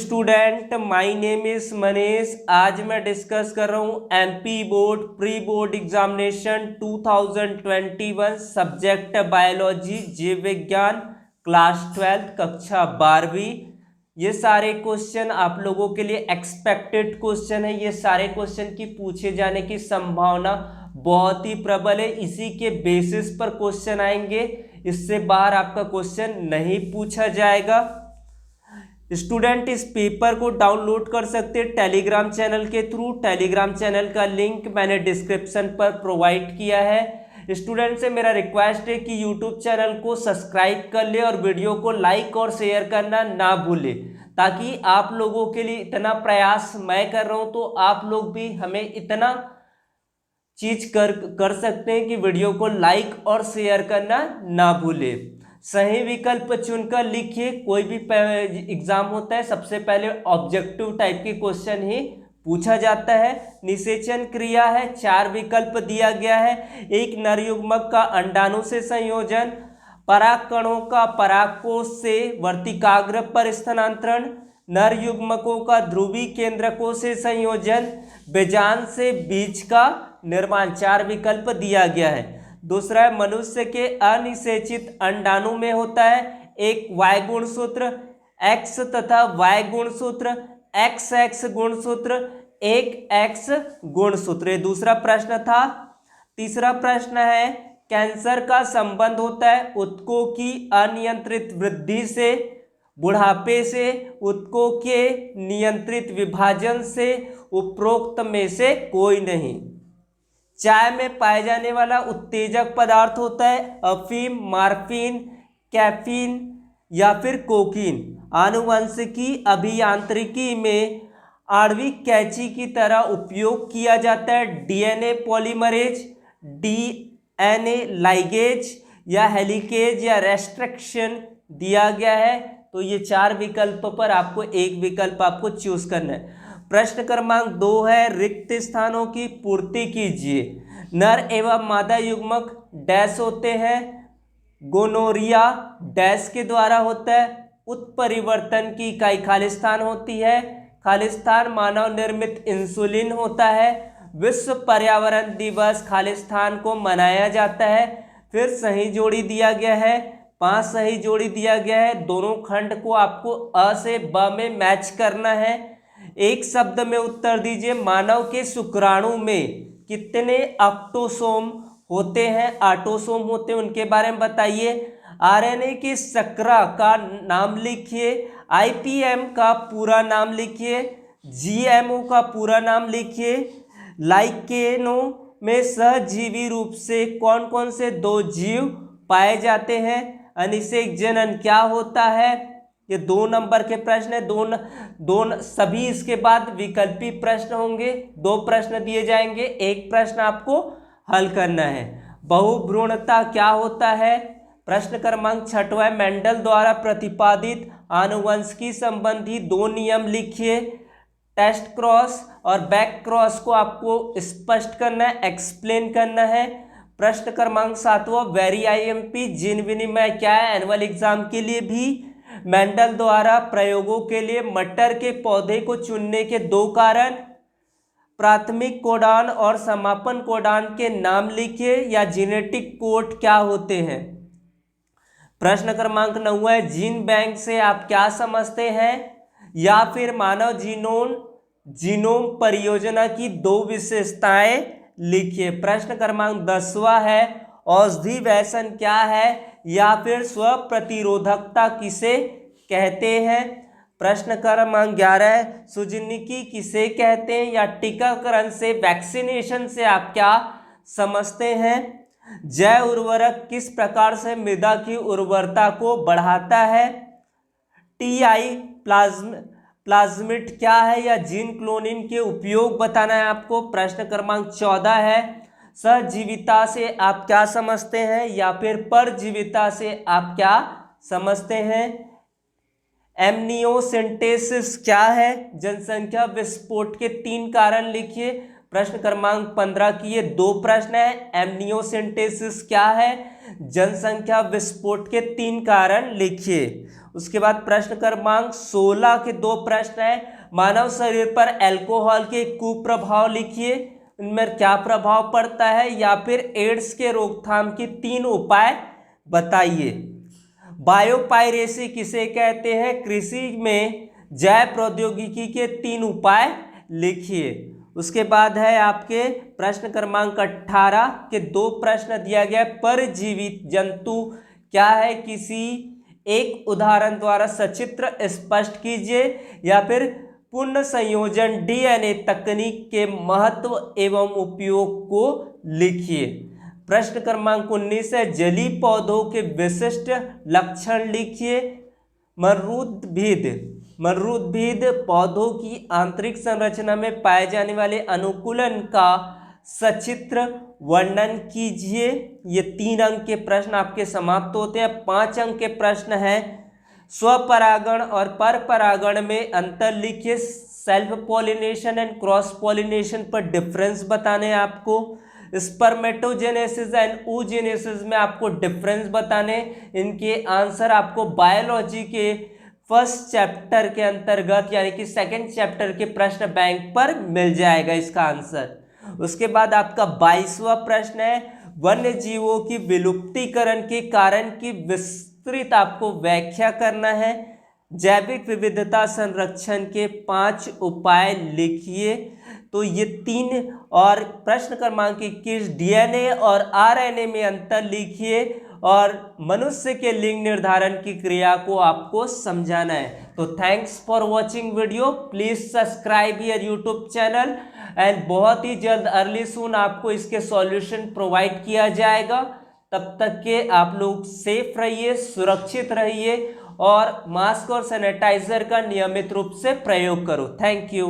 Student, my name is Manish. आज मैं discuss कर रहा हूँ MP board pre board examination 2021 subject biology, जीव विज्ञान, क्लास 12 कक्षा 12वीं। ये सारे क्वेश्चन आप लोगों के लिए एक्सपेक्टेड क्वेश्चन है। ये सारे क्वेश्चन की पूछे जाने की संभावना बहुत ही प्रबल है। इसी के बेसिस पर क्वेश्चन आएंगे, इससे बाहर आपका क्वेश्चन नहीं पूछा जाएगा। स्टूडेंट इस पेपर को डाउनलोड कर सकते हैं टेलीग्राम चैनल के थ्रू। टेलीग्राम चैनल का लिंक मैंने डिस्क्रिप्शन पर प्रोवाइड किया है। स्टूडेंट से मेरा रिक्वेस्ट है कि यूट्यूब चैनल को सब्सक्राइब कर ले और वीडियो को लाइक और शेयर करना ना भूले, ताकि आप लोगों के लिए इतना प्रयास मैं कर रहा हूं तो आप लोग भी हमें इतना चीज कर सकते हैं कि वीडियो को लाइक और शेयर करना ना भूले। सही विकल्प चुनकर लिखिए। कोई भी एग्जाम होता है सबसे पहले ऑब्जेक्टिव टाइप के क्वेश्चन ही पूछा जाता है। निषेचन क्रिया है, 4 विकल्प दिया गया है। एक नर युग्मक का अंडाणु से संयोजन, पराग कणों का परागकोश से वर्तिकाग्र पर स्थानांतरण, नर युग्मकों का ध्रुवी केंद्रकों से संयोजन, बीजांड से बीज का निर्माण। 4 विकल्प दिया गया है। दूसरा है मनुष्य के अनिषेचित अंडाणु में होता है एक Y गुणसूत्र, X तथा Y गुणसूत्र, XX गुणसूत्र, एक X गुणसूत्र। ये दूसरा प्रश्न था। तीसरा प्रश्न है कैंसर का संबंध होता है ऊतकों की अनियंत्रित वृद्धि से, बुढ़ापे से, ऊतकों के नियंत्रित विभाजन से, उपरोक्त में से कोई नहीं। चाय में पाए जाने वाला उत्तेजक पदार्थ होता है अफीम, मार्फिन, कैफीन या फिर कोकीन। आनुवंशिकी अभियांत्रिकी में आणविक कैंची की तरह उपयोग किया जाता है डीएनए पॉलीमरेज, डीएनए लाइगेज या हेलिकेज या रेस्ट्रिक्शन दिया गया है। तो ये 4 विकल्प पर आपको एक विकल्प आपको चूज करना है। प्रश्न क्रमांक 2 है रिक्त स्थानों की पूर्ति कीजिए। नर एवं मादा युग्मक डैश होते हैं, गोनोरिया डैश के द्वारा होता है। उत्परिवर्तन की इकाई खालिस्तान होती है। खालिस्तान मानव निर्मित इंसुलिन होता है। विश्व पर्यावरण दिवस खालिस्तान को मनाया जाता है। फिर सही जोड़ी दिया गया है, 5 सही जोड़ी दिया गया है। दोनों खंड को आपको अ से ब में मैच करना है। एक शब्द में उत्तर दीजिए। मानव के शुक्राणु में कितने ऑक्टोसोम होते हैं, ऑटोसोम होते हैं, उनके बारे में बताइए। आरएनए के शर्करा का नाम लिखिए। आईपीएम का पूरा नाम लिखिए। जीएमओ का पूरा नाम लिखिए। लाइकेनो में सहजीवी रूप से कौन कौन से 2 जीव पाए जाते हैं। अनिषेक जनन क्या होता है। ये 2 नंबर के प्रश्न है। दो सभी इसके बाद विकल्पी प्रश्न होंगे। 2 प्रश्न दिए जाएंगे, एक प्रश्न आपको हल करना है। बहुभ्रूणता क्या होता है। प्रश्न क्रमांक 6 मेंडल द्वारा प्रतिपादित आनुवंशिकी संबंधी 2 नियम लिखिए। टेस्ट क्रॉस और बैक क्रॉस को आपको स्पष्ट करना है, एक्सप्लेन करना है। प्रश्न क्रमांक 7 वेरी आईएमपी जीन विनिमय क्या है। एनुअल एग्जाम के लिए भी मेंडल द्वारा प्रयोगों के लिए मटर के पौधे को चुनने के 2 कारण। प्राथमिक कोडान और समापन कोडान के नाम लिखिए या जेनेटिक कोड क्या होते हैं। प्रश्न क्रमांक 9 है जीन बैंक से आप क्या समझते हैं, या फिर मानव जीनोम परियोजना की 2 विशेषताएं लिखिए। प्रश्न क्रमांक 10वां है औषधि व्यसन क्या है, या फिर स्व प्रतिरोधकता किसे कहते हैं। प्रश्न क्रमांक 11 है सुजनिकी किसे कहते हैं, या टीकाकरण से वैक्सीनेशन से आप क्या समझते हैं। जैव उर्वरक किस प्रकार से मृदा की उर्वरता को बढ़ाता है। टीआई प्लाज्मिड क्या है, या जीन क्लोनिंग के उपयोग बताना है आपको। प्रश्न क्रमांक 14 है सहजीविता से आप क्या समझते हैं, या फिर परजीविता से आप क्या समझते हैं। एमनियोसेंटेसिस क्या है। जनसंख्या विस्फोट के 3 कारण लिखिए। प्रश्न क्रमांक 15 की ये 2 प्रश्न है। एमनियोसेंटेसिस क्या है, जनसंख्या विस्फोट के 3 कारण लिखिए। उसके बाद प्रश्न क्रमांक 16 के 2 प्रश्न है। मानव शरीर पर अल्कोहल के कुप्रभाव लिखिए, इनमें क्या प्रभाव पड़ता है, या फिर एड्स के रोकथाम की 3 उपाय बताइए। बायोपायरेसी किसे कहते हैं, कृषि में जैव प्रौद्योगिकी के 3 उपाय लिखिए। उसके बाद है आपके प्रश्न क्रमांक 18 के 2 प्रश्न दिया गया। परजीवी जंतु क्या है, किसी एक उदाहरण द्वारा सचित्र स्पष्ट कीजिए, या फिर पुनः संयोजन डीएनए तकनीक के महत्व एवं उपयोग को लिखिए। प्रश्न क्रमांक 19 है। जलीय पौधों के विशिष्ट लक्षण लिखिए। मरूदभिद पौधों की आंतरिक संरचना में पाए जाने वाले अनुकूलन का सचित्र वर्णन कीजिए। ये 3 अंक के प्रश्न आपके समाप्त होते हैं। 5 अंक के प्रश्न हैं। स्वपरागण और परपरागण में अंतर लिखिए। Self pollination and cross pollination पर डिफरेंस बताने हैं आपको। स्पर्मेटोजेनेसिस एंड oogenesis में आपको डिफरेंस बताने। इनके आंसर आपको बायोलॉजी के फर्स्ट चैप्टर के अंतर्गत यानी कि सेकंड चैप्टर के प्रश्न बैंक पर मिल जाएगा इसका आंसर। उसके बाद आपका 22वां प्रश्न है। वन्य जीवों की विलुप्तीकरण के कारण की विस्तृत आपको व्याख्या करना है। जैविक विविधता संरक्षण के 5 उपाय लिखिए। तो ये 3 और प्रश्न क्रमांक 21 डीएनए और आरएनए में अंतर लिखिए, और मनुष्य के लिंग निर्धारण की क्रिया को आपको समझाना है। तो thanks for watching video, please subscribe your YouTube channel and बहुत ही जल्द अर्ली सून आपको इसके सॉल्यूशन प्रोवाइड किया जाएगा। तब तक के आप लोग सेफ रहिए, सुरक्षित रहिए और मास्क और सैनिटाइजर का नियमित रूप से प्रयोग करो। Thank you.